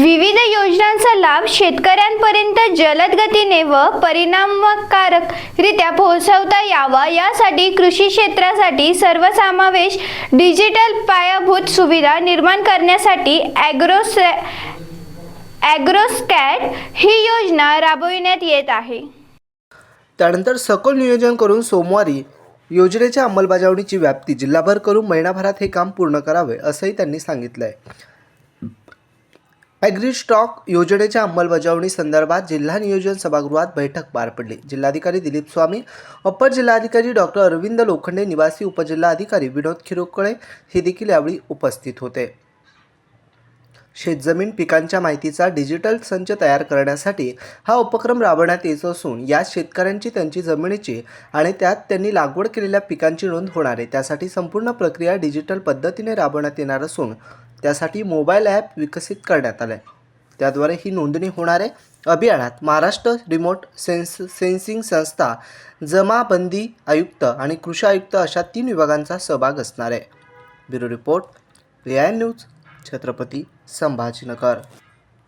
विविध योजनांचा लाभ शेतकऱ्यांपर्यंत जलद गतीने व परिणामकारकरित्या पोहोचवता यावा यासाठी कृषी क्षेत्रासाठी सर्वसमावेश डिजिटल पायाभूत सुविधा निर्माण करण्यासाठी ॲग्रोस्कॅट ही योजना राबविण्यात येत आहे। त्यानंतर सखोल नियोजन करून सोमवारी योजनेच्या अंमलबजावणीची व्याप्ती जिल्हाभर करून महिनाभरात हे काम पूर्ण करावे असंही त्यांनी सांगितलं आहे। ॲग्रीस्टॉक योजनेच्या अंमलबजावणी संदर्भात जिल्हा नियोजन सभागृहात बैठक पार पडली। जिल्हाधिकारी दिलीप स्वामी, अप्पर जिल्हाधिकारी डॉक्टर अरविंद लोखंडे, निवासी उपजिल्हाधिकारी विनोद खिरोकळे हे देखील यावेळी उपस्थित होते। शेतजमीन पिकांच्या माहितीचा डिजिटल संच तयार करण्यासाठी हा उपक्रम राबवण्यात येत असून यात शेतकऱ्यांची त्यांची जमिनीची आणि त्यात त्यांनी लागवड केलेल्या पिकांची नोंद होणार आहे। त्यासाठी संपूर्ण प्रक्रिया डिजिटल पद्धतीने राबवण्यात येणार असून त्यासाठी मोबाईल ॲप विकसित करण्यात आले आहे। त्याद्वारे ही नोंदणी होणार आहे। अभियानात महाराष्ट्र रिमोट सेन्सिंग संस्था, जमाबंदी आयुक्त आणि कृषी आयुक्त अशा 3 विभागांचा सहभाग असणार आहे। Bureau report, Riyan news, Chhatrapati Sambhajinagar.